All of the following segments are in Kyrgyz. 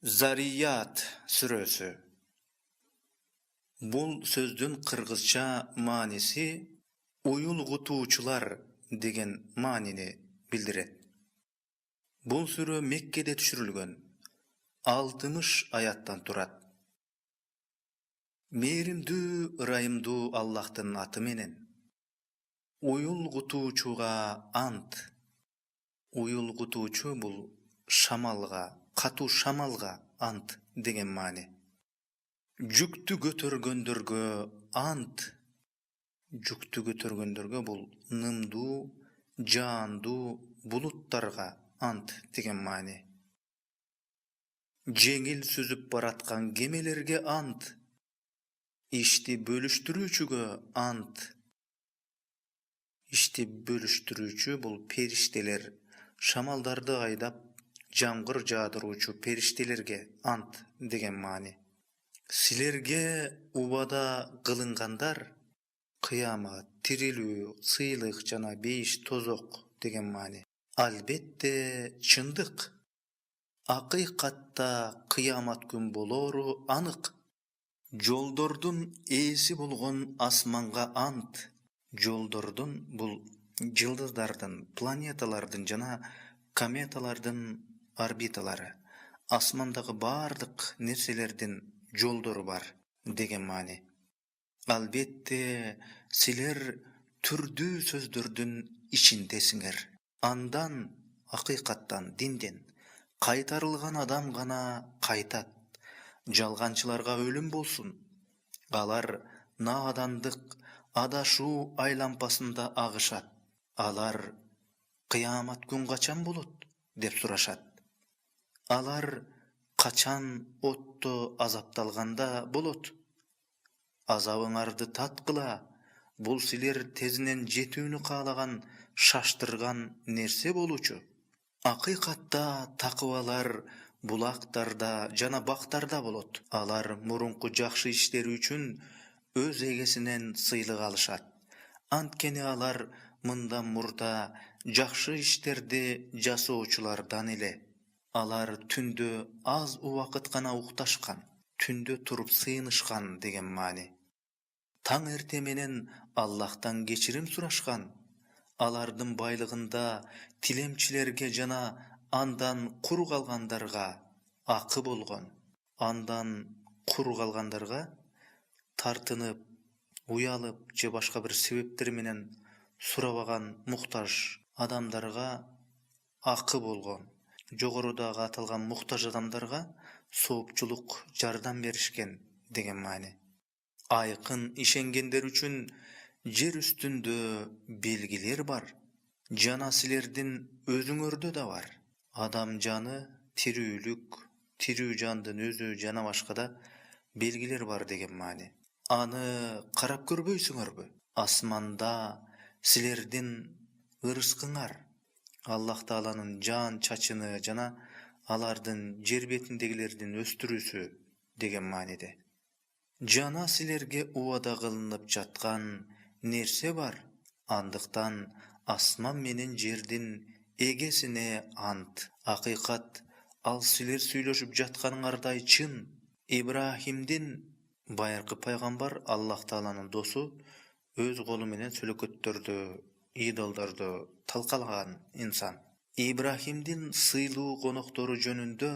Zariyat sürösü. Bul sözdün kırgızça manisi uyulgutuuçular degen manini bildiret. Bul sürö Mekke'de düşürülgön. 60 ayattan turat. Merimdүү, ırайымдуу Allah'tın atı menen. Uyulgutuuçuga ant. Uyulgutuuçu bul şamalga, katu şamalga ant degen mani. Жүктү көтөргөндөргө ант. Жүктү көтөргөндөргө бул нымдуу, жаандуу булуттарга ант деген маани. Жеңил сүзүп бараткан кемелерге ант. Ишти бөлүштүрүүчүгө ант. Ишти бөлүштүрүүчү бул периштелер, шамалдарды айдап, жамгыр жаадыруучу периштелерге ант деген маани. Силерге убада кылынгандар кыямат, тирилүү, сыйлык жана бейиш тозок деген маани. Албетте чындык. Акыйкатта кыямат күн болору анык. Жолдордун ээси болгон асманга ант. Жолдордун бул жылдыздардын, планеталардын жана кометалардын орбиталары. Асмандагы бардык нерселердин жолдору бар деген маани. Албетте силер түрдүү сөздөрдүн ичиндесиңер. Андан, акыйкаттан, динден кайтарылган адам гана кайтат. Жалганчыларга өлүм болсун. Алар наадандык, адашуу айлампасында агышат. Алар кыямат күн качан болот деп сурашат. Алар качан отто азапталганда болот? Азабыңарды таткыла, бул силер тезинен жетүүнү каалаган, шаштырган нерсе болучу. Акыйкатта такыбалар булактарда жана бактарда болот. Алар мурунку жакшы иштери үчүн өз эгесинен сыйлык алышат. Анткени алар мындан мурда жакшы иштерди жасоочулардан эле. Алар түндө аз убакыт гана укташкан, түндө туруп сыйынышкан деген маани. Таң эрте менен Аллахтан кечирим сурашкан. Алардын байлыгында тилемчилерге жана андан кур калгандарга акы болгон. Андан кур калгандарга тартынып, уялып же башка бир себептер менен сурабаган муктаж адамдарга акы болгон. Жогорудагы аталган муктаж адамдарга соопчулук жардам беришкен деген маани. Айкын ишенгендер үчүн жер үстүндө белгилер бар. Жана силердин өзүңөрдө да бар. Адам жаны, тирүүлүк, тирүү жандын өзү жана башка да белгилер бар деген маани. Аны карап көрбөйсүңөрбү? Асманда силердин ырыскыңар, Аллах Тааланын жан чачыны жана алардын жер бетиндегилердин өстүрүүсү деген мааниде. Жана силерге убада кылынып жаткан нерсе бар. Андыктан асман менен жердин эгесине ант. Акыйкат, ал силер сүйлөшүп жатканыңардай чын. Ибрахимдин, байыркы пайгамбар, Аллах Тааланын досу, өз колу менен сөлөкөттөрдү, идолдорду талкалаган инсан. Ибрахимдин сыйлуу коноктору жөнүндө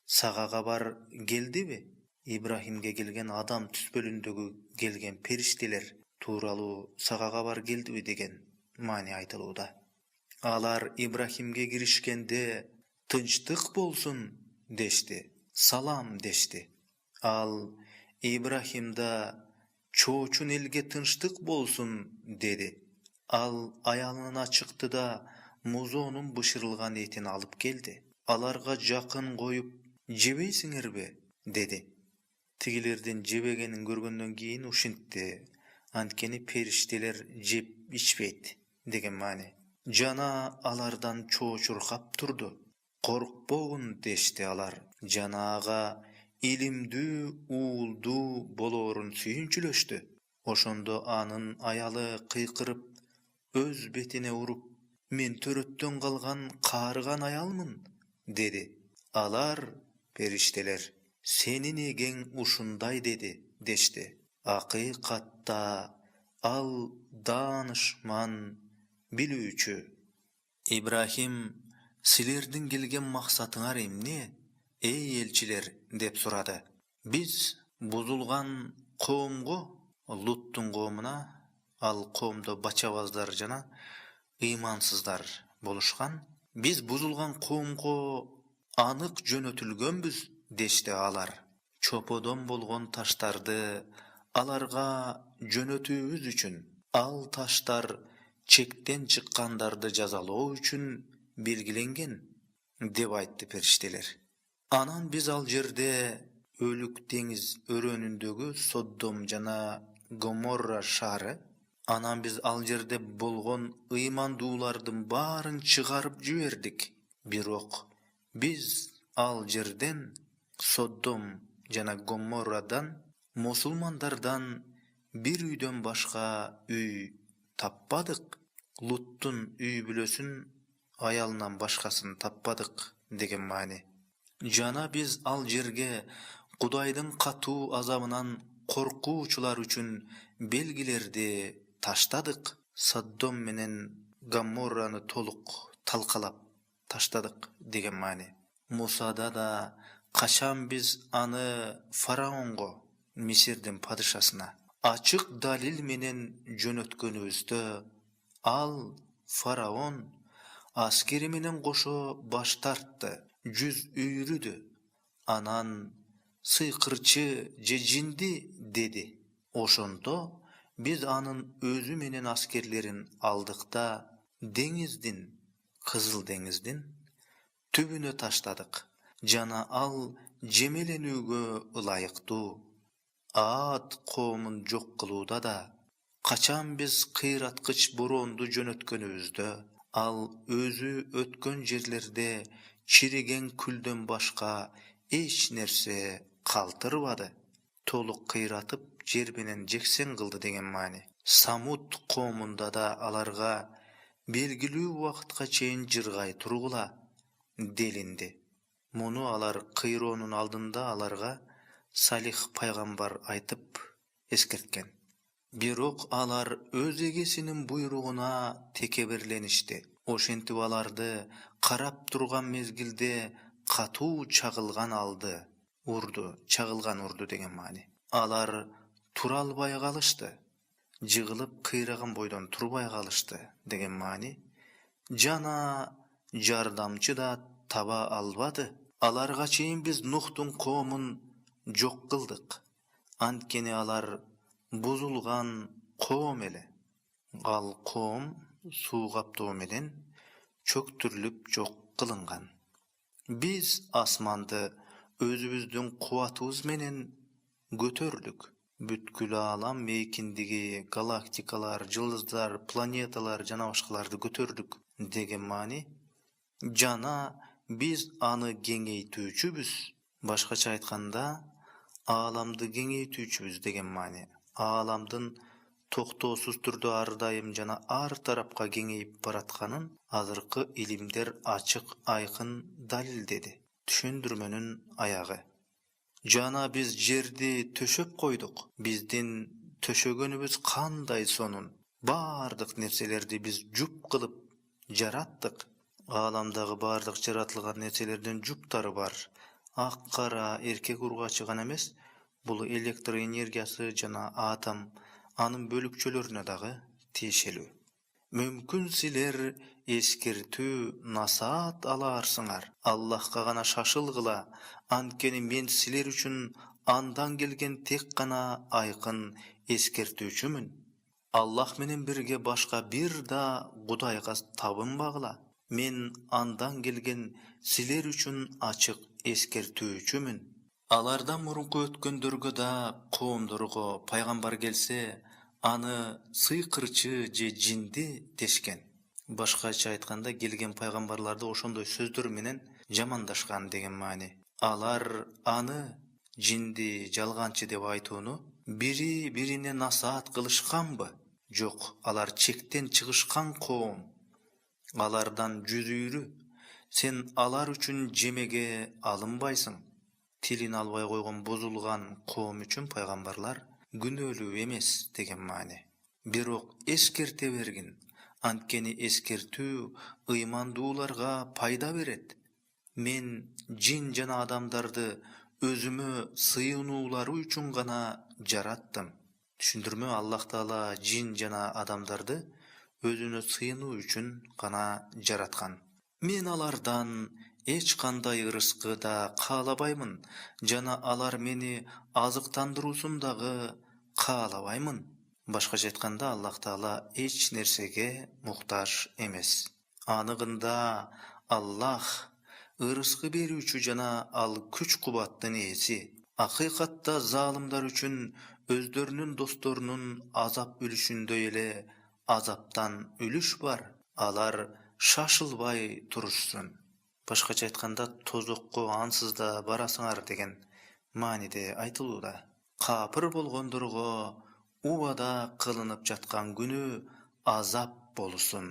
сага кабар келдиби? Ибрахимге келген адам түспөлүндөгү келген периштелер тууралуу сага кабар келдиби деген маани айтылууда. Алар Ибрахимге киришкенде тынчтык болсун дешти, салам дешти. Ал Ибрахимда чоочун элге тынчтык болсун деди. Ал аялына чыкты да музоонун бышырылган этин алып келди. Аларга жакын коюп, жебейсиңерби? Деди. Тигилердин жебегенин көргөндөн кийин ушинтти. Анткени периштелер жеп ичпейт деген маани. Жана алардан чоочуркап турду. Коркпогун дешти алар. Жана ага илимдүү, уулдуу болоорун сүйүнчүлөштү. Ошондо анын аялы кыйкырып, өз бетине уруп, мен төрөттөн калган каарыган аялмын, деди. Алар Perişteler, senin egen uşunday dedi, deşti. Hakikatta al danışman bilүүчү. İbrahim, silerdiň gelgen maksatyňar emne, ey elçiler, dep surady. Biz buzulgan kowmgo, Luttun kowmuna, al kowmda baçabazdar jana imansyzlar boluşgan. Biz buzulgan kowmgo anyk jönötülgenbiz, deşdi alar. Çopodon bolgon taştardy alarga jönötүүbüz üçin, al taştar çekten çıkkandарды jazalоо üçin belgilengen, dep aýtdy perişteler. Anan biz al jerde ölük deňiz örönündögi Soddom jana Gomorra şahry, anan biz al jerde bolgon ıymandulardyň baryn çıgaryp jiberdik. Birok biz al jerden Soddom jana Gomorradan musulmandardan bir üýden başga üý tappadyk. Luttun üý bülösün ayalынан başkasyny tappadyk degen many. Jana biz al jerge Kudaýdyň katuu azabынан korkuwçular üçin belgilerdi taştadyk. Soddom menen Gomorrany toluk talkalap taştadyk degen many. Musada da kaçan biz any Faraongo, Misirdiň padişasyna açyk dalil menen jönötgenibizde, al Faraon askeri menen goşo baş tartdy, yüz üýrüdi. Anan sykyrçy je jindi dedi. Oşonto biz anın özü menen askerlerin aldykda deňizdin, Kızıl deňizdin tübüne taştadyk. Jana al jemelenүүgө ılaýykdy. At kowmun jok kılıuda da kaçan biz kıyratkyç borondu jönötgenibizde, al özü ötken jerlerde çirigen külden başka eç nerse kaltırbady. Toluk kıyratıp jer menen jeksen kıldy degen many. Samut kowmunda da alarga belgilүү wagtga çeyin jırgay turgula delindi. Munu alar kıyroonun aldında alarga Salih paygambar aytıp eskertken. Birok alar öz egesinin buyruguna tekebirlenişti. Oşentip alardy karap turgan mezgilde katuu çagılgan aldı. Çagılgan urdu degen many. Alar turalbay kalıştı. Jygılıp kıyragın boydan turbay kalıştı degen many. Jana jardamçı da taba albady. Alarga çeyin biz Nuhtun kowmun jok kıldyk. Antkeni alar buzulgan kowm ele. Al kowm suw gapdagy menen çöktürülüp jok kılıngan. Biz asmandy özübüzdüň kuwatybız menen götörlük. Bütkül alam meýkindigi galaktikalar, jyldızlar, planetalar jana başgalарды götörlük degen many. Jana biz any geňeýtүүçübüz. Başgaça aýtkanda alamdy geňeýtүүçübüz degen many. Alamdyn toktosuz türde ardaýym jana ar tarapga geňeýip baratganyn azyrky ilimler açyk aýkyn dalildedi. Düşündürmenün ayagy. Jana biz jerdi töşep koyduk. Bizdin töşögenibiz kanday sonun. Bardyk nerselerdi biz jup kılıp jaratdyk. Alamdagy bardyk jaratylgan nerselerden juptary bar. Ak-kara, erkek urgaçy gana emes, bul elektr energiýasy jana atom anın bölükçölerine dagy tieşelүү. Mümkün siler eskertүү nasihat alarsyňar. Allahga gana şaşylgyla, antkeni men siler üçin andan gelgen tek gana aýkyn eskertүүçümün. Allah menen birge başga bir da Gudaýga tabynbagla. Men andan gelgen siler üçin açyk eskertүүçümün. Alardan murunky ötkendörgө da kowumlarga paýgambar gelse, any sykyrçy je jindi deşken. Başgaça aýtkanda gelgen paýgambarlarda oşondoy sözdür menen jamandaşgan degen many. Alar any jindi, jalgançy dep aýtuuny biri birine nasihat kılışkanby? Jok, alar çekten çygyşkan kowum. Alardan yüzüýrü. Sen alar üçin jemege alınbaysyň. тилин албай койгон бузулган коом үчүн пайгамбарлар күнөөлүү эмес деген маани. Бирок эскерте бергин, анткени эскертүү ыймандууларга пайда берет. Мен жин жана адамдарды өзүмө сыйынуулары үчүн гана жараттым. Түшүндүрмө: Аллах Таала жин жана адамдарды өзүнө сыйынуу үчүн гана жараткан. Мен алардан эч кандай ырыскы да каалабаймын жана алар мени азыктандыруусун дагы каалабаймын. Башкача айтканда, Аллах Таала эч нерсеге муктаж эмес. Аныгында Аллах ырыскы берүүчү жана ал күч-кубаттын ээси. Акыйкатта залымдар үчүн өздөрүнүн досторунун азап үлүшүндөй эле азаптан үлүш бар. Алар шашылбай турушсун. Башкача айтканда, тозокко ансыз да барасыңар деген мааниде айтылууда. Капыр болгондорго убада кылынып жаткан күнү азап болусун.